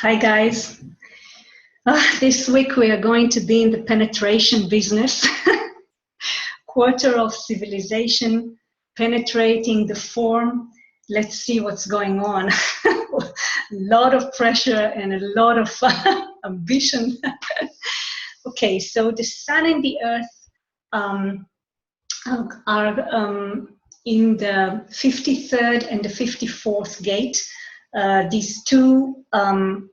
Hi guys. This week we are going to be in the penetration business. Quarter of civilization penetrating the form. Let's see what's going on. A lot of pressure and a lot of ambition. Okay, so the sun and the earth are in the 53rd and the 54th gate. These two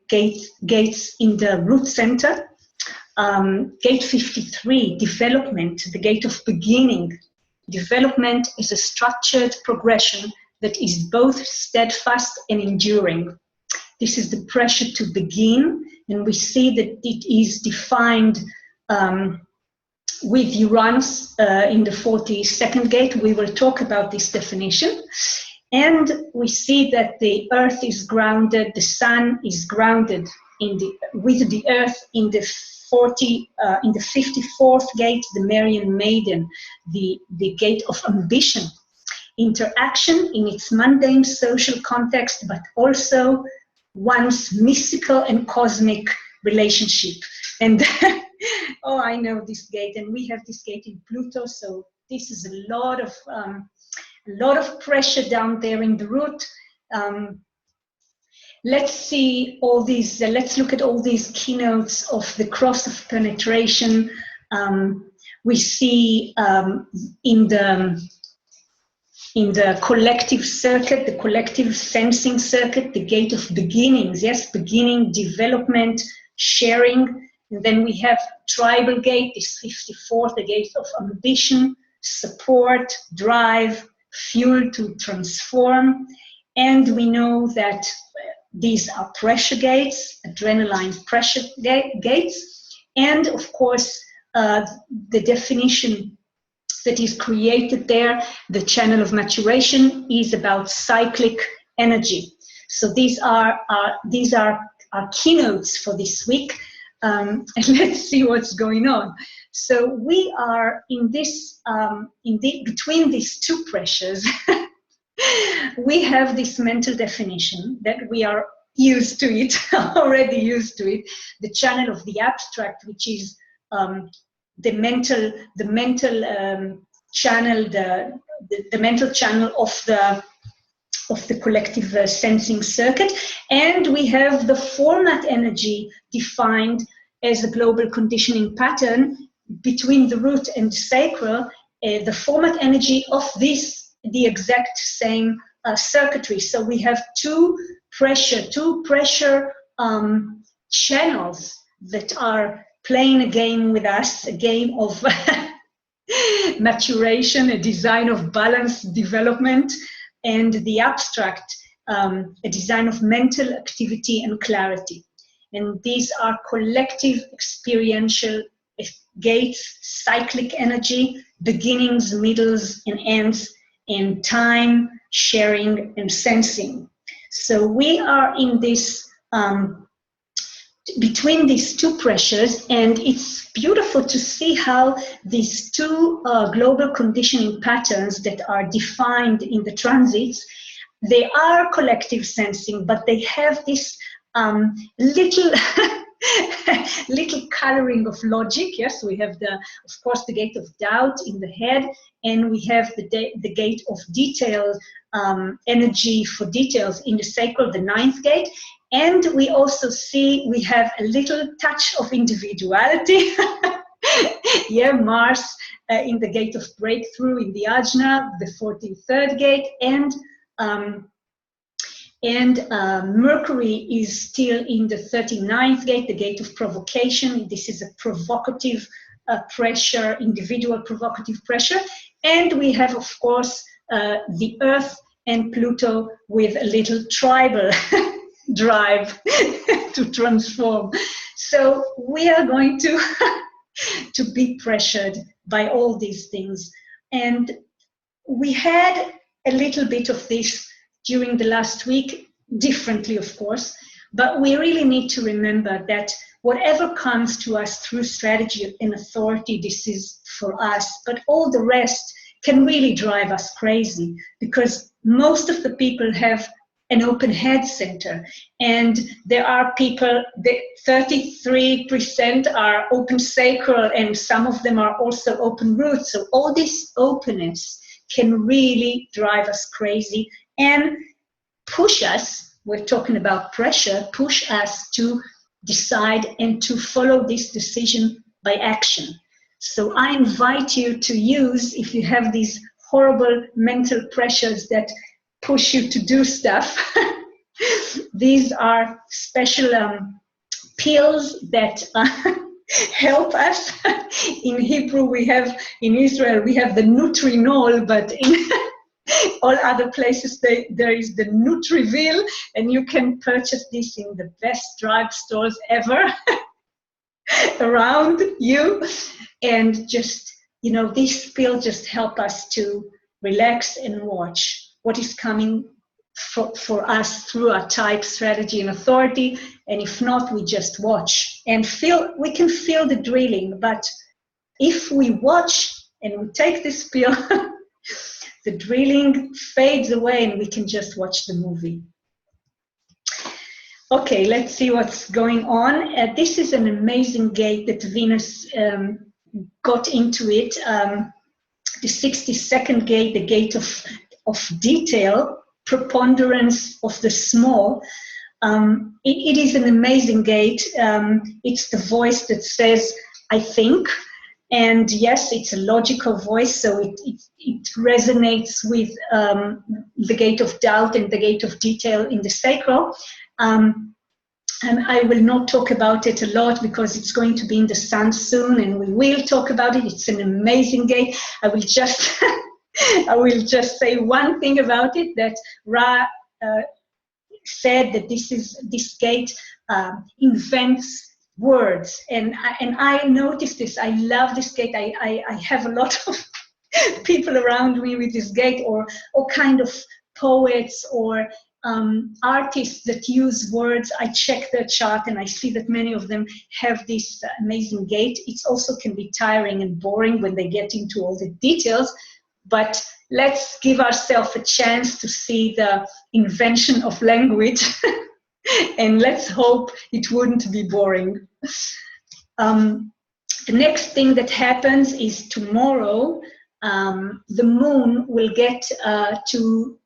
gates in the root center. Gate 53, development, the gate of beginning. Development is a structured progression that is both steadfast and enduring. This is the pressure to begin, and we see that it is defined with Uranus in the 42nd gate. We will talk about this definition. And we see that the earth is grounded, the sun is grounded with the earth in the 54th gate, the Marian Maiden, the gate of ambition, interaction in its mundane social context, but also one's mystical and cosmic relationship. And oh, I know this gate, and we have this gate in Pluto, so this is a lot of pressure down there in the root. Let's see all these, let's look at all these keynotes of the cross of penetration. We see in the collective circuit, the collective sensing circuit, the gate of beginnings, yes, beginning, development, sharing. And then we have tribal gate, this 54th, the gate of ambition, support, drive, fuel to transform. And we know that these are pressure gates, adrenaline pressure gates. And of course, the definition that is created there, the channel of maturation, is about cyclic energy. So these are our keynotes for this week. And let's see what's going on. So we are in this, between these two pressures, we have this mental definition that we are used to it, already used to it, the channel of the abstract, which is the mental channel, the mental channel of the collective sensing circuit. And we have the format energy defined as a global conditioning pattern between the root and the sacral, the format energy of this, the exact same circuitry. So we have two pressure channels that are playing a game with us, a game of maturation, a design of balance, development, and the abstract, a design of mental activity and clarity. And these are collective experiential gates, cyclic energy, beginnings, middles, and ends, and time, sharing, and sensing. So we are in this, between these two pressures, and it's beautiful to see how these two global conditioning patterns that are defined in the transits, they are collective sensing, but they have this little coloring of logic. Yes, we have of course, the gate of doubt in the head, and we have the gate of detail, energy for details in the sacral, the 9th gate. And we also see we have a little touch of individuality. Yeah, Mars in the gate of breakthrough in the Ajna, the 43rd gate, and Mercury is still in the 39th gate, the gate of provocation. This is a provocative pressure, individual provocative pressure. And we have, of course, the Earth and Pluto with a little tribal drive to transform. So we are going to be pressured by all these things. And we had a little bit of this during the last week, differently, of course, but we really need to remember that whatever comes to us through strategy and authority, this is for us, but all the rest can really drive us crazy, because most of the people have an open head center. And there are people, 33% are open sacral, and some of them are also open root. So all this openness can really drive us crazy and push us, we're talking about pressure, push us to decide and to follow this decision by action. So I invite you to use, if you have these horrible mental pressures that push you to do stuff, these are special pills that help us. In Hebrew, in Israel, we have the Nutrinol, but in all other places, there is the Nutrivil, and you can purchase this in the best drugstores ever around you. And just, this pill just help us to relax and watch what is coming for us through our type, strategy, and authority. And if not, we just watch and we can feel the drilling. But if we watch and we take this pill, the drilling fades away and we can just watch the movie. Okay, let's see what's going on. This is an amazing gate that Venus got into it. The 62nd gate, the gate of detail, preponderance of the small. It is an amazing gate. It's the voice that says, I think. And yes, it's a logical voice, so it resonates with the gate of doubt and the gate of detail in the sacral. And I will not talk about it a lot because it's going to be in the sun soon, and we will talk about it. It's an amazing gate. I will just say one thing about it, that Ra said that this gate invents words, and I noticed this. I love this gate. I have a lot of people around me with this gate, or kind of poets or artists that use words. I check their chart and I see that many of them have this amazing gate. It also can be tiring and boring when they get into all the details, but let's give ourselves a chance to see the invention of language and let's hope it wouldn't be boring. The next thing that happens is tomorrow, the moon will get to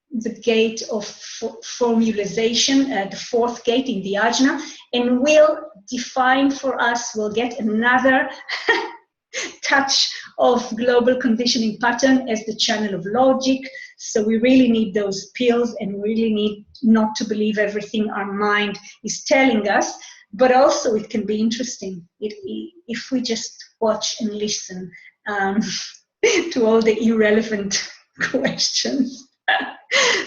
the gate of formalization, the fourth gate in the ajna, and will define for us, will get another touch of global conditioning pattern as the channel of logic. So we really need those pills, and we really need not to believe everything our mind is telling us, but also it can be interesting if we just watch and listen to all the irrelevant questions.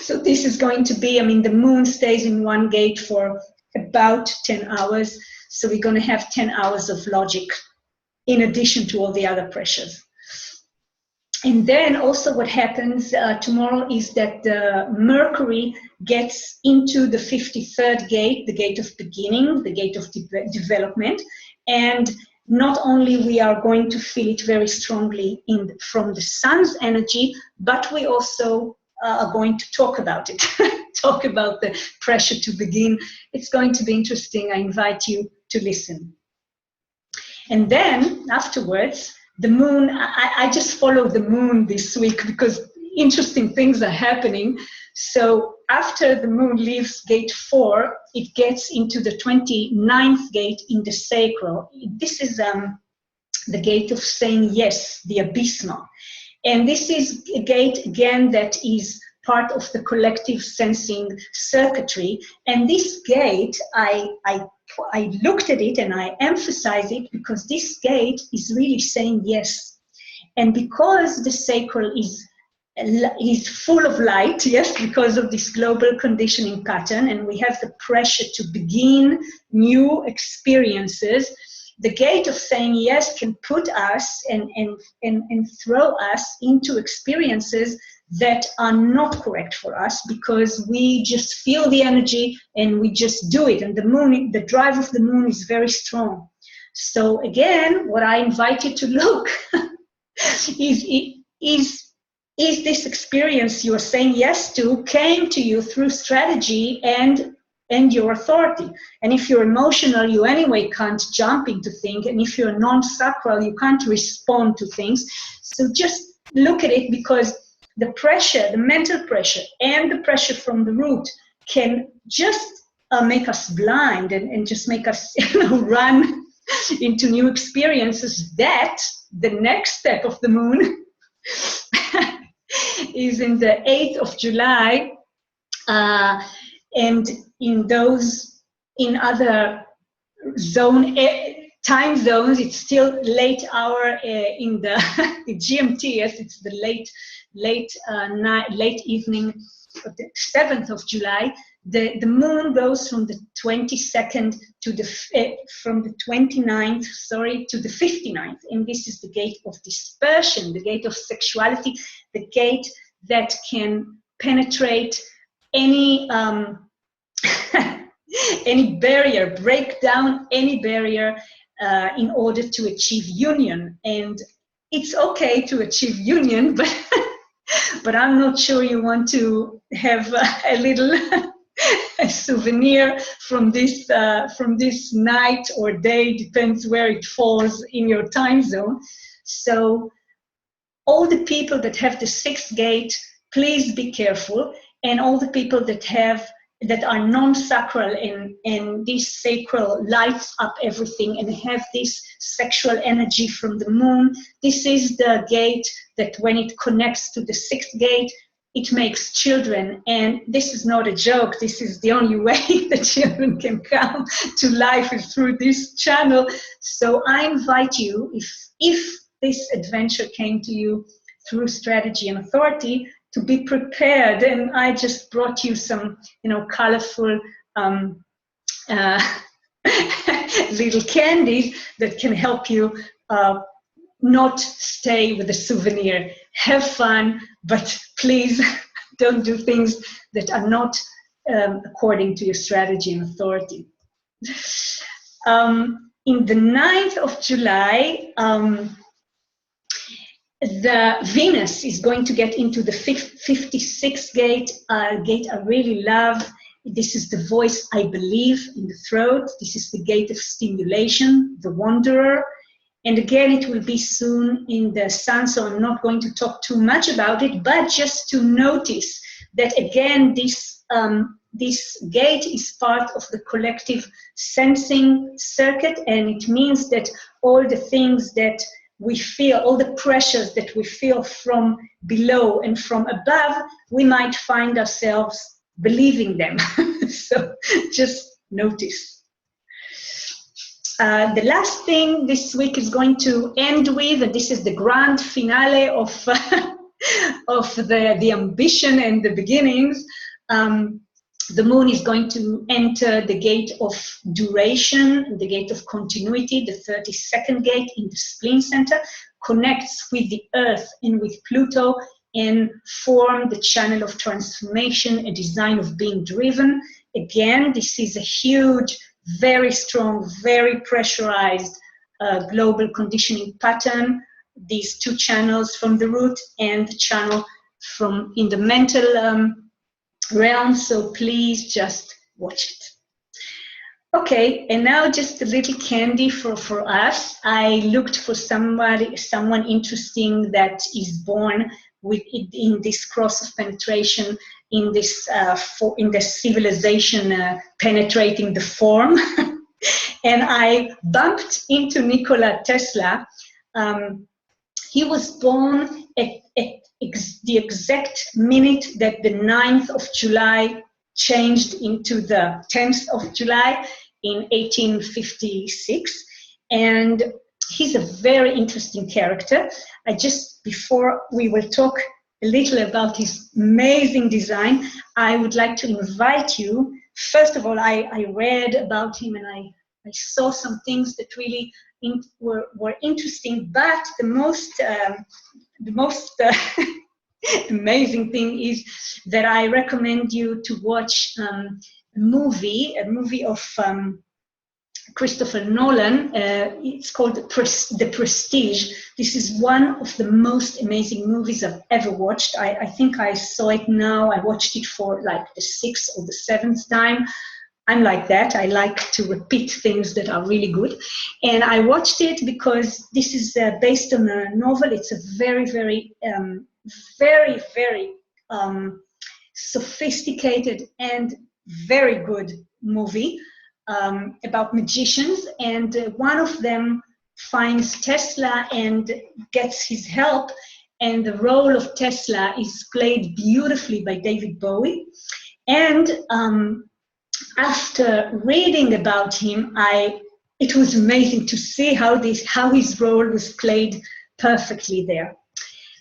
So this is going to be, the moon stays in one gate for about 10 hours. So we're going to have 10 hours of logic in addition to all the other pressures. And then also what happens tomorrow is that Mercury gets into the 53rd gate, the gate of beginning, the gate of development. And not only we are going to feel it very strongly from the sun's energy, but we also are going to talk about it, talk about the pressure to begin. It's going to be interesting. I invite you to listen. And then afterwards, the moon, I just follow the moon this week because interesting things are happening. So after the moon leaves gate 4, it gets into the 29th gate in the sacral. This is the gate of saying yes, the abysmal. And this is a gate, again, that is part of the collective sensing circuitry. And this gate, I looked at it and I emphasize it because this gate is really saying yes. And because the sacral is full of light, yes, because of this global conditioning pattern, and we have the pressure to begin new experiences, the gate of saying yes can put us and throw us into experiences that are not correct for us because we just feel the energy and we just do it. And the moon, the drive of the moon is very strong. So again, what I invite you to look is is this experience you are saying yes to came to you through strategy and your authority? And if you're emotional, you anyway can't jump into things. And if you're non-sacral, you can't respond to things. So just look at it, because the pressure, the mental pressure and the pressure from the root can just make us blind and just make us run into new experiences. That the next step of the moon is in the 8th of July, and in other time zones, it's still late hour in the GMT. Yes, it's the late evening of the 7th of July. The moon goes from the 22nd to from the 29th, to the 59th, and this is the gate of dispersion, the gate of sexuality, the gate that can penetrate any any barrier, break down any barrier in order to achieve union. And it's okay to achieve union, but I'm not sure you want to have a little souvenir from this night or day, depends where it falls in your time zone. So all the people that have the 6th gate, please be careful. And all the people that are non-sacral and this sacral lights up everything and have this sexual energy from the moon, this is the gate that when it connects to the 6th gate, it makes children. And this is not a joke. This is the only way that children can come to life is through this channel. So I invite you, if this adventure came to you through strategy and authority, to be prepared. And I just brought you some, colorful little candies that can help you not stay with a souvenir. Have fun, but please don't do things that are not according to your strategy and authority. In the 9th of July, the Venus is going to get into the 56th gate, gate I really love. This is the voice I believe in the throat. This is the gate of stimulation, the wanderer. And again, it will be soon in the sun, so I'm not going to talk too much about it, but just to notice that again, this gate is part of the collective sensing circuit, and it means that all the things that we feel, all the pressures that we feel from below and from above, we might find ourselves believing them. So just notice. The last thing this week is going to end with, and this is the grand finale of, of the ambition and the beginnings. The moon is going to enter the gate of duration, the gate of continuity, the 32nd gate in the spleen center, connects with the Earth and with Pluto and form the channel of transformation, a design of being driven. Again, this is a huge, very strong, very pressurized global conditioning pattern. These two channels from the root and the channel from in the mental realm, so please just watch it. Okay, and now just a little candy for us. I looked for someone interesting that is born with in this cross of penetration, in this in the civilization penetrating the form, and I bumped into Nikola Tesla. He was born at the exact minute that the 9th of July changed into the 10th of July in 1856. And he's a very interesting character. Before we will talk a little about his amazing design, I would like to invite you. First of all, I read about him and I saw some things that really were interesting, but the most amazing thing is that I recommend you to watch a movie of Christopher Nolan. It's called The Prestige. This is one of the most amazing movies I've ever watched. I think I saw it now. I watched it for like the 6th or the 7th time. I'm like that. I like to repeat things that are really good. And I watched it because this is based on a novel. It's a very, very, very sophisticated and very good movie about magicians. And one of them finds Tesla and gets his help. And the role of Tesla is played beautifully by David Bowie. And after reading about him, it was amazing to see how his role was played perfectly there.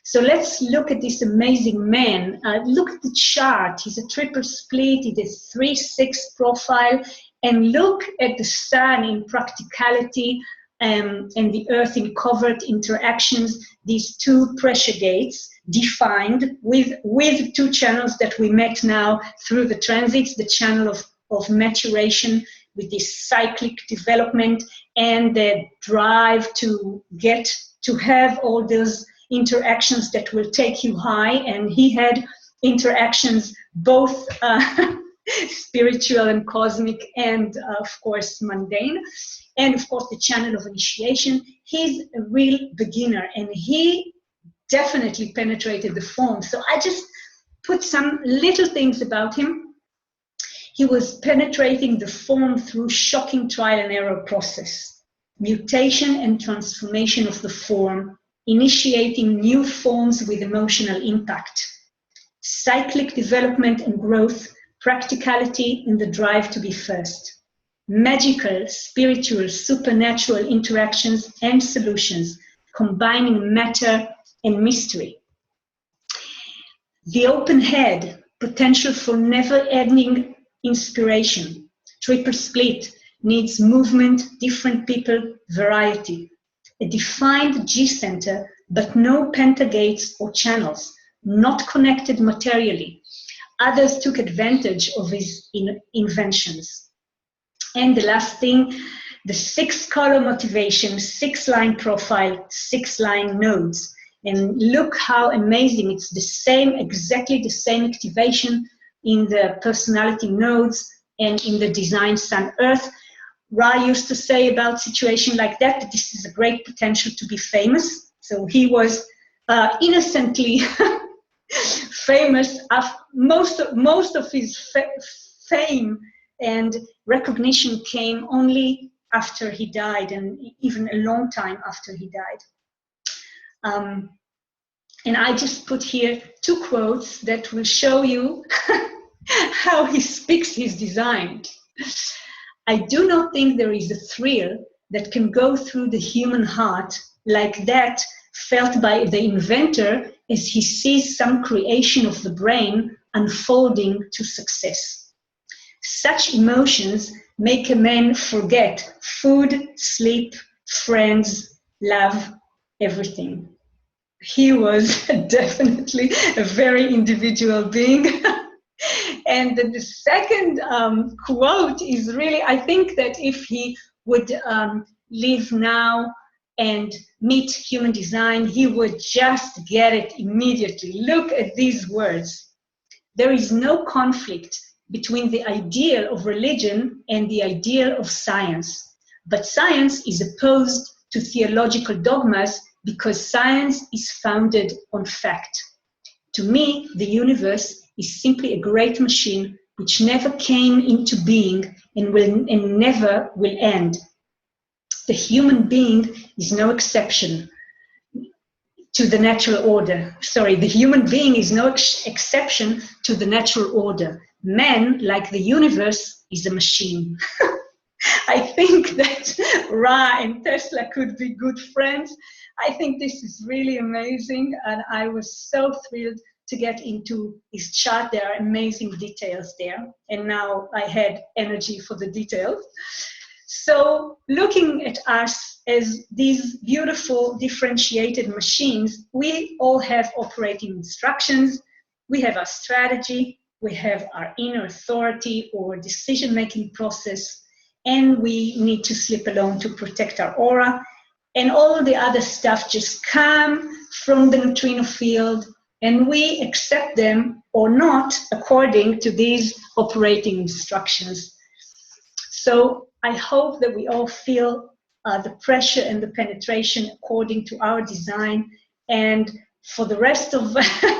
So let's look at this amazing man. Look at the chart. He's a triple split. It is 3-6 profile. And look at the sun in practicality and the earth in covert interactions. These two pressure gates defined with two channels that we met now through the transits, the channel of maturation with this cyclic development and the drive to get to have all those interactions that will take you high. And he had interactions both spiritual and cosmic and of course mundane, and of course the channel of initiation. He's a real beginner and he definitely penetrated the form. So I just put some little things about him. He was penetrating the form through shocking trial and error process, mutation and transformation of the form, initiating new forms with emotional impact, cyclic development and growth, practicality and the drive to be first, magical, spiritual, supernatural interactions and solutions, combining matter and mystery. The open head, potential for never-ending inspiration, triple split, needs movement, different people, variety. A defined G-center, but no pentagates or channels, not connected materially. Others took advantage of his inventions. And the last thing, the 6-color motivation, 6-line profile, 6-line nodes. And look how amazing, it's the same, exactly the same activation in the personality nodes and in the design Sun Earth. Ra used to say about situation like that this is a great potential to be famous. So he was innocently famous. Most of his fame and recognition came only after he died, and even a long time after he died. And I just put here 2 quotes that will show you how he speaks his design. I do not think there is a thrill that can go through the human heart like that felt by the inventor as he sees some creation of the brain unfolding to success. Such emotions make a man forget food, sleep, friends, love, everything. He was definitely a very individual being. And the second quote is really, I think that if he would live now and meet human design, he would just get it immediately. Look at these words. There is no conflict between the ideal of religion and the ideal of science. But science is opposed to theological dogmas because science is founded on fact. To me, the universe is simply a great machine which never came into being and never will end. The human being is no exception to the natural order. Sorry, the human being is no exception to the natural order. Man, like the universe, is a machine. I think that Ra and Tesla could be good friends. I think this is really amazing, and I was so thrilled to get into his chart. There are amazing details there, and now I had energy for the details. So looking at us as these beautiful differentiated machines, we all have operating instructions, we have our strategy, we have our inner authority or decision-making process, and we need to sleep alone to protect our aura. And all the other stuff just come from the neutrino field, and we accept them or not according to these operating instructions. So I hope that we all feel the pressure and the penetration according to our design, and for the rest of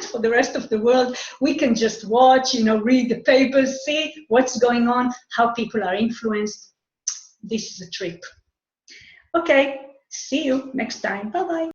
for the rest of the world, we can just watch, read the papers, see what's going on, how people are influenced. This is a trip. Okay, see you next time. Bye-bye.